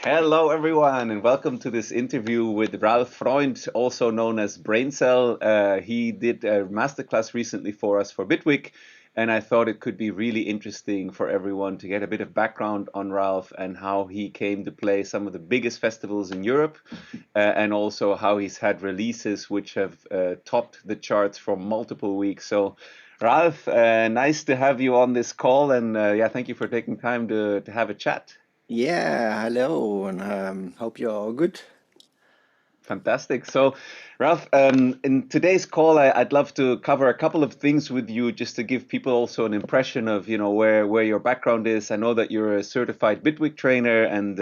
Hello, everyone, and welcome to this interview with Ralph Freund, also known as Braincell. He did a masterclass recently for us for Bitwig, and I thought it could be really interesting for everyone to get a bit of background on Ralph and how he came to play some of the biggest festivals in Europe, and also how he's had releases which have topped the charts for multiple weeks. So, Ralph, nice to have you on this call, and yeah, thank you for taking time to have a chat. Yeah, hello, and hope you're all good. Fantastic. So, Ralph, in today's call, I'd love to cover a couple of things with you, just to give people also an impression of, where your background is. I know that you're a certified Bitwig trainer, and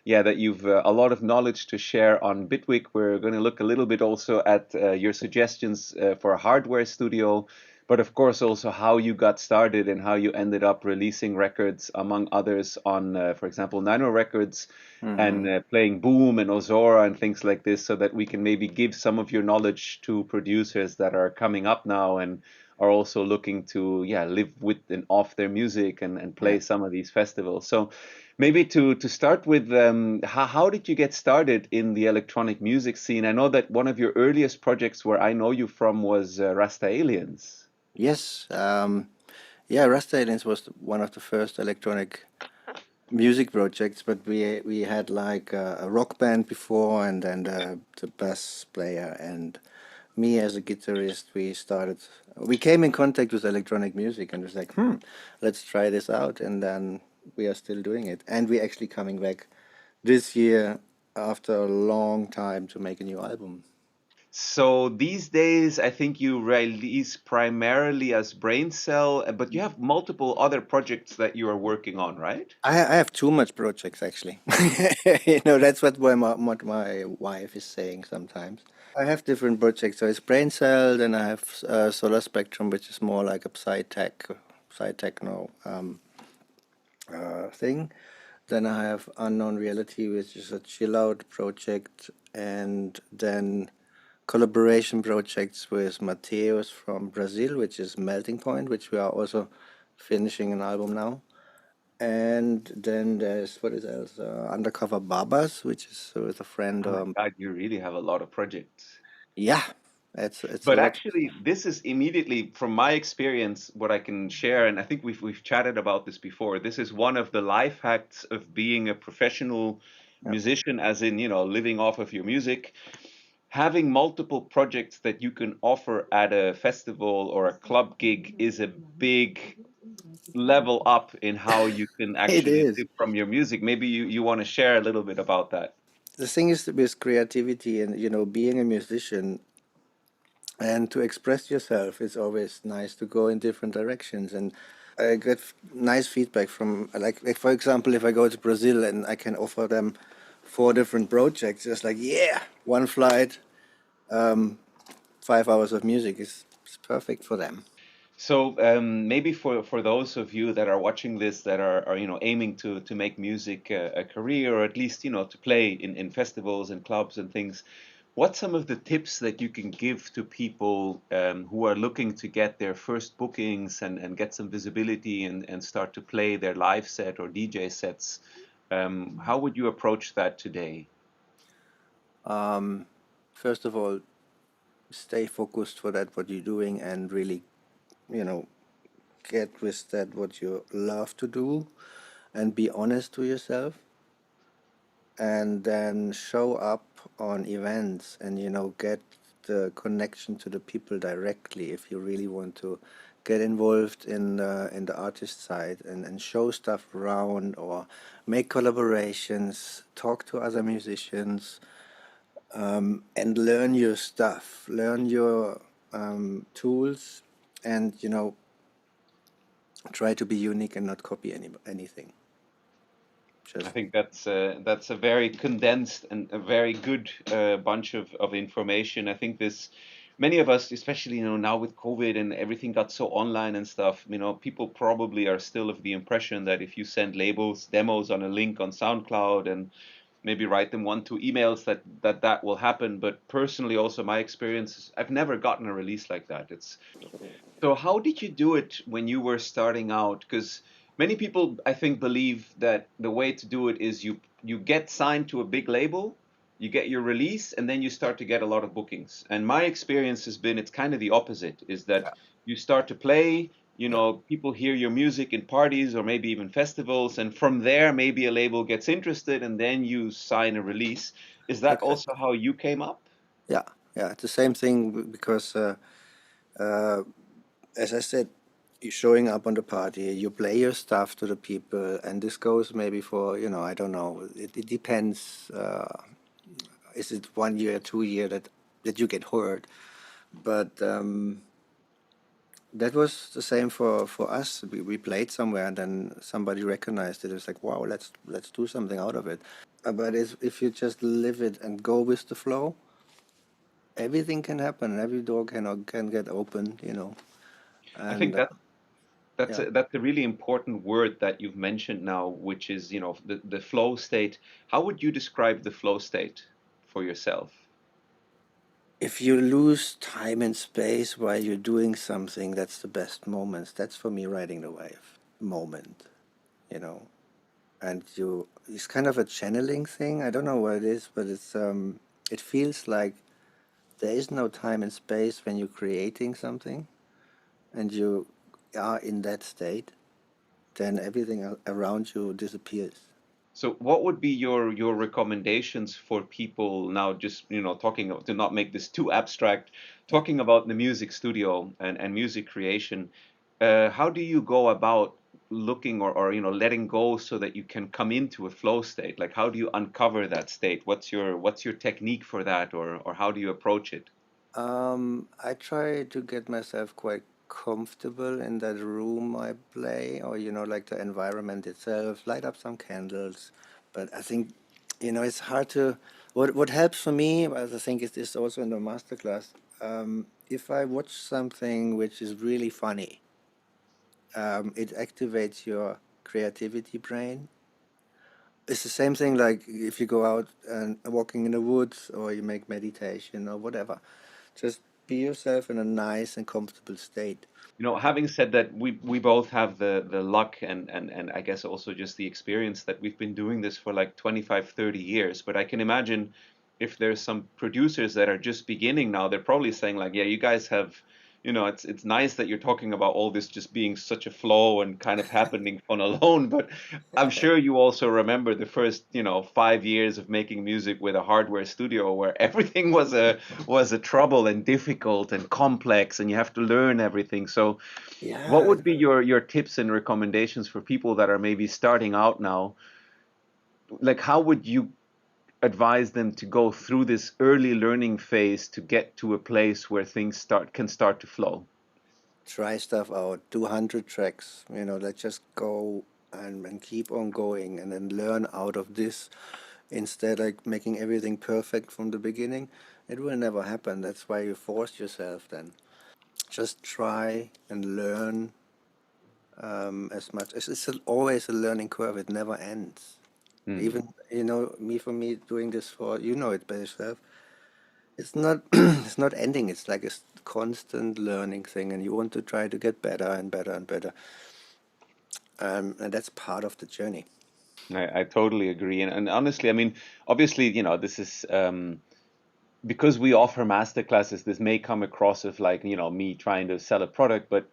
yeah, that you've a lot of knowledge to share on Bitwig. We're going to look a little bit also at your suggestions for a hardware studio, but of course also how you got started and how you ended up releasing records, among others, on, for example, Nano Records and hmm playing Boom and Ozora and things like this, so that we can maybe give some of your knowledge to producers that are coming up now and are also looking to, yeah, live with and off their music and Yeah. play some of these festivals. So maybe to start with, how did you get started in the electronic music scene? I know that one of your earliest projects where I know you from was Rasta Aliens. Yes. Yeah, Rust Aliens was one of the first electronic music projects, but we had like a rock band before, and then the bass player and me as a guitarist. We came in contact with electronic music and was like, let's try this out, and then we are still doing it, and we're actually coming back this year after a long time to make a new album. So these days, I think you release primarily as Braincell, but you have multiple other projects that you are working on, right? I have too much projects actually. That's what my wife is saying sometimes. I have different projects. So it's Braincell, then I have Solar Spectrum, which is more like a psy techno thing. Then I have Unknown Reality, which is a chill out project, and then collaboration projects with Mateus from Brazil, which is Melting Point, which we are also finishing an album now. And then there's what is else? Undercover Barbas, which is with a friend. Oh my God, you really have a lot of projects. Yeah, it's a But lot. actually, this is immediately from my experience, what I can share, and I think we've chatted about this before. This is one of the life hacks of being a professional Yeah, musician, as in, living off of your music. Having multiple projects that you can offer at a festival or a club gig is a big level up in how you can it actually is. live from your music. Maybe you want to share a little bit about that. The thing is with creativity and being a musician and to express yourself, it's always nice to go in different directions. And I get nice feedback from like for example, if I go to Brazil and I can offer them four different projects, just like yeah, one flight, 5 hours of music is perfect for them. So maybe for those of you that are watching this that are aiming to make music a career, or at least to play in festivals and clubs and things, what's some of the tips that you can give to people who are looking to get their first bookings and get some visibility and start to play their live set or DJ sets? How would you approach that today? Um, First of all, stay focused for that what you're doing and really you know get with that what you love to do and be honest to yourself and then show up on events and get the connection to the people directly if you really want to get involved in the artist side and show stuff around or make collaborations, talk to other musicians, and learn your stuff, learn your tools, and try to be unique and not copy anything. I Just think that's a very condensed and a very good bunch of information. I think this many of us, especially now with COVID and everything got so online and stuff, people probably are still of the impression that if you send labels demos on a link on SoundCloud and maybe write them 1 2 emails that will happen. But personally, also my experience, is I've never gotten a release like that. It's So how did you do it when you were starting out? Because many people, I think, believe that the way to do it is you you get signed to a big label, you get your release, and then you start to get a lot of bookings. And my experience has been it's kind of the opposite, is that Yeah, you start to play, yeah, people hear your music in parties or maybe even festivals, and from there maybe a label gets interested and then you sign a release. Is that also exactly. how you came up? Yeah, yeah, it's the same thing because uh, as I said, you're showing up on the party, you play your stuff to the people, and this goes maybe for, I don't know, it depends. Is it 1 year, 2 year that you get heard? But that was the same for us. We played somewhere, and then somebody recognized it. It's like, wow, let's do something out of it. But if you just live it and go with the flow, everything can happen. Every door can get open. I think And that's yeah. that's a really important word that you've mentioned now, which is, the flow state. How would you describe the flow state for yourself? If you lose time and space while you're doing something, that's the best moments. That's for me riding the wave moment, you know. And it's kind of a channeling thing. I don't know what it is, but it feels like there is no time and space when you're creating something and you are in that state, then everything around you disappears. So what would be your recommendations for people now, just, talking to not make this too abstract, Yeah. talking about the music studio and music creation. How do you go about looking or letting go so that you can come into a flow state? Like, how do you uncover that state? What's your technique for that, or how do you approach it? I try to get myself quite comfortable in that room I play, or like the environment itself, light up some candles. But I think, it's hard to. What helps for me, as I think it is also in the masterclass, if I watch something which is really funny, it activates your creativity brain. It's the same thing like if you go out and walking in the woods or you make meditation or whatever. Just be yourself in a nice and comfortable state. Having said that, we both have the luck and I guess also just the experience that we've been doing this for like 25, 30 years. But I can imagine if there's some producers that are just beginning now, they're probably saying like, yeah, you guys have, it's nice that you're talking about all this just being such a flow and kind of happening on alone, but I'm sure you also remember the first, 5 years of making music with a hardware studio where everything was a trouble and difficult and complex, and you have to learn everything. So, what Yeah, would be your tips and recommendations for people that are maybe starting out now? Like, how would you advise them to go through this early learning phase to get to a place where things can start to flow? try stuff out. Do 100 tracks. Let's just go and keep on going and then learn out of this instead like making everything perfect from the beginning. It will never happen. That's why you force yourself then. Just try and learn as much. Always a learning curve. It never ends. Hmm. Even, for me doing this for, it by yourself, it's not it's not ending. It's like a constant learning thing, and you want to try to get better and better and better, and that's part of the journey. I totally agree. And honestly, I mean, obviously, this is because we offer master classes, this may come across as like, me trying to sell a product, but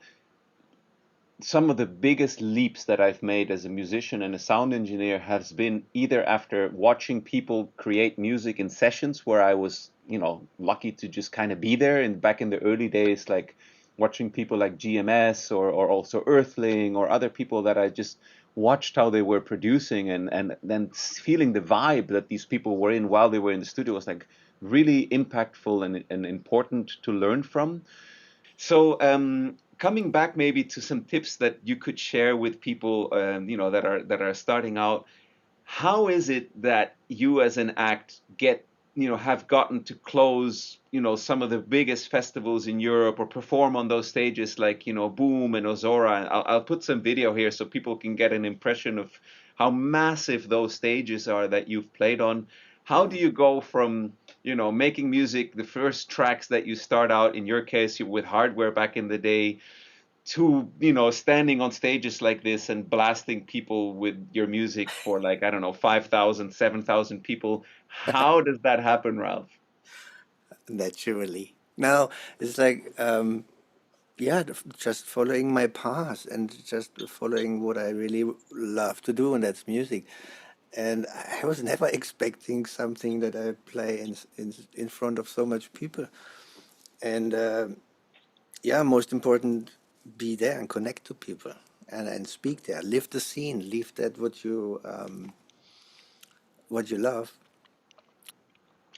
some of the biggest leaps that I've made as a musician and a sound engineer has been either after watching people create music in sessions where I was, lucky to just kind of be there, and back in the early days, like watching people like GMS or also Earthling or other people that I just watched how they were producing, and then feeling the vibe that these people were in while they were in the studio was like really impactful and important to learn from. So, coming back maybe to some tips that you could share with people, that are starting out. How is it that you, as an act, have gotten to close, some of the biggest festivals in Europe or perform on those stages like, Boom and Ozora? And I'll put some video here so people can get an impression of how massive those stages are that you've played on. How do Mm. you go from, making music, the first tracks that you start out, in your case with hardware back in the day, to standing on stages like this and blasting people with your music for, like, I don't know, 5,000, 7,000 people. How does that happen, Ralph? Naturally. Now it's like yeah, just following my path and just following what I really love to do, and that's music. And I was never expecting something that I play in front of so much people. And yeah, most important, be there and connect to people and speak there, live the scene, live that what you love.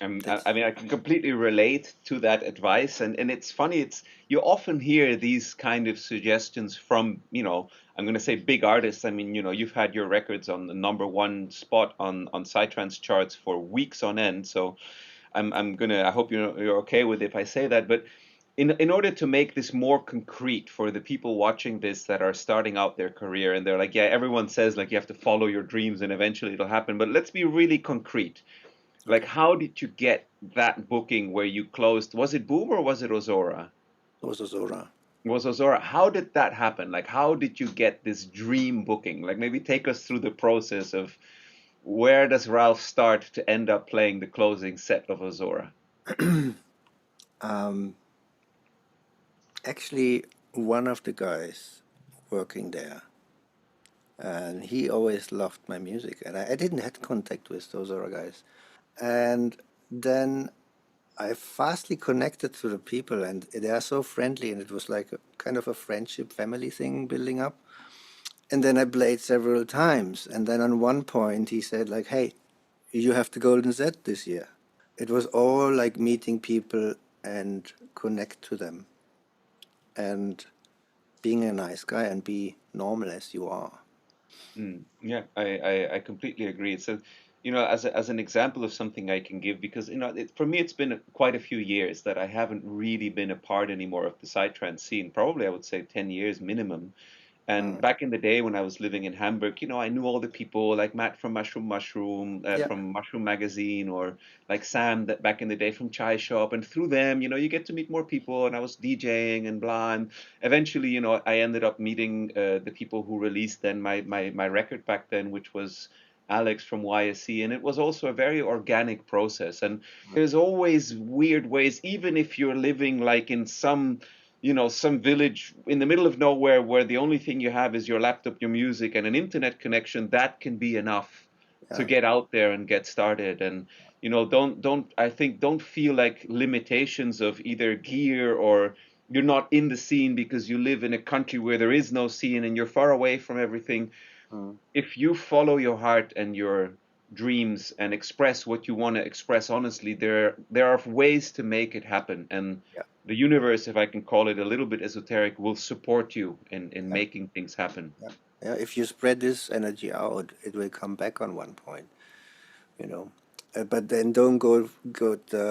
I That's mean, I can completely relate to that advice, and it's funny. It's You often hear these kind of suggestions from, I'm going to say big artists. I mean, you've had your records on the number one spot on Psytrance charts for weeks on end. So I hope you're okay with if I say that. But in order to make this more concrete for the people watching this that are starting out their career, and they're like, yeah, everyone says like you have to follow your dreams and eventually it'll happen. But let's be really concrete. Like, okay. how did you get that booking where you closed? Was it Boom or was it Ozora? Also Zora. It was Ozora. How did that happen? Like, how did you get this dream booking? Like, maybe take us through the process of where does Ralph start to end up playing the closing set of Ozora? um, Actually, one of the guys working there, and he always loved my music, and I didn't have contact with those other guys. And then I fastly connected to the people, and they are so friendly, and it was like a kind of a friendship family thing building up. And then I played several times, and then on one point he said like, "Hey, you have the Golden Z this year." It was all like meeting people and connect to them, and being a nice guy and be normal as you are. Yeah, I completely agree. So, as an example of something I can give, because, for me, it's been quite a few years that I haven't really been a part anymore of the psytrance scene. Probably, I would say 10 years minimum. And Mm. back in the day when I was living in Hamburg, I knew all the people like Matt from Yeah. from Mushroom Magazine, or like Sam that back in the day from Chai Shop. And through them, you get to meet more people. And I was DJing and blah. And eventually, I ended up meeting the people who released then my record back then, which was Alex from YSC. And it was also a very organic process. And there's always weird ways, even if you're living like in some village in the middle of nowhere where the only thing you have is your laptop, your music, and an internet connection. That can be enough to Yeah. get out there and get started. And don't feel like limitations of either gear, or you're not in the scene because you live in a country where there is no scene and you're far away from everything. Mm. If you follow your heart and your dreams and express what you want to express honestly, there are ways to make it happen. And Yeah. the universe, if I can call it a little bit esoteric, will support you in Yeah. making things happen. Yeah. Yeah. If you spread this energy out, it will come back on one point, you know. But then don't go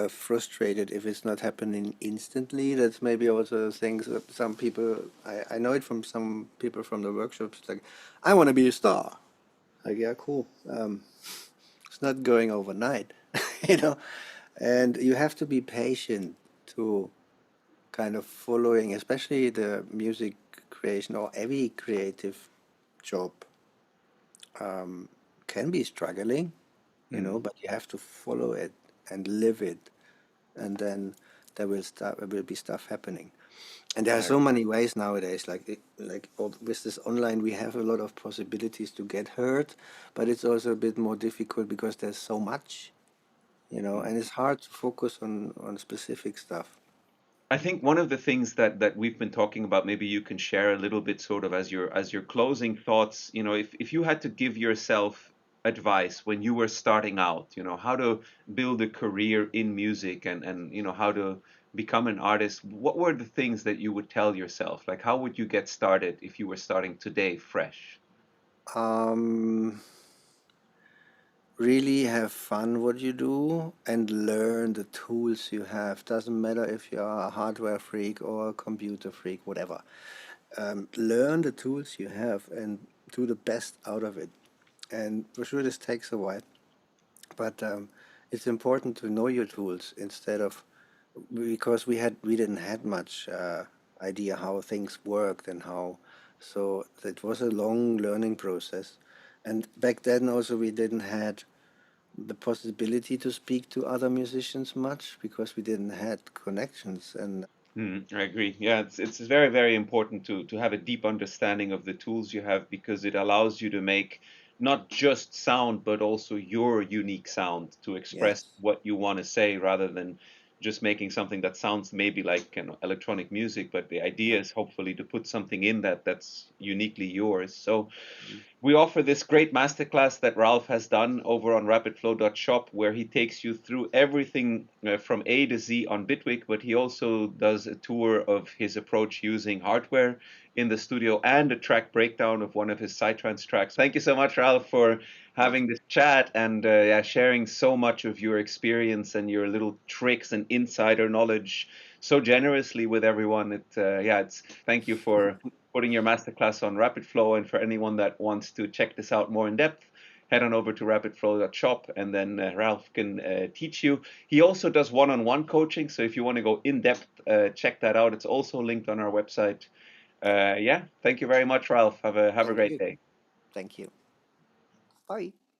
frustrated if it's not happening instantly. That's maybe also things that some people, I know it from some people from the workshops, like, I want to be a star. Like, yeah, cool. It's not going overnight, you know. And you have to be patient to kind of following, especially the music creation or every creative job can be struggling, Mm, but you have to follow it and live it, and then there will be stuff happening. And there are I so many ways nowadays, with this online, we have a lot of possibilities to get heard, but it's also a bit more difficult because there's so much, mm. and it's hard to focus on specific stuff. I think one of the things that we've been talking about, maybe you can share a little bit sort of as your closing thoughts, if you had to give yourself advice when you were starting out, how to build a career in music, and how to become an artist, what were the things that you would tell yourself? Like, how would you get started if you were starting today fresh? Um, really have fun what you do and learn the tools you have. Doesn't matter if you are a hardware freak or a computer freak, whatever. Learn the tools you have and do the best out of it. And for sure, this takes a while, but it's important to know your tools instead of, because we didn't had much. idea how things worked and how. So it was a long learning process. And back then also we didn't had the possibility to speak to other musicians much because we didn't had connections. And I agree. Yeah, it's very, very important to have a deep understanding of the tools you have because it allows you to make not just sound, but also your unique sound to express yes, what you want to say rather than just making something that sounds maybe like electronic music, but the yeah. idea is hopefully to put something in that that's uniquely yours. So Mm. we offer this great masterclass that Ralph has done over on rapidflow.shop, where he takes you through everything from A to Z on Bitwig, but he also does a tour of his approach using hardware in the studio and a track breakdown of one of his Psytrance tracks. Thank you so much, Ralph, for Thank having you. this chat and yeah, sharing so much of your experience and your little tricks and insider knowledge so generously with everyone. It's thank you for putting your masterclass on Rapidflow. And for anyone that wants to check this out more in depth, head on over to rapidflow.shop and then Ralph can teach you. He also does one-on-one coaching. So if you want to go in depth, check that out. It's also linked on our website. Yeah, thank you very much, Ralph. Have a Thank great you. day. Thank you. Bye.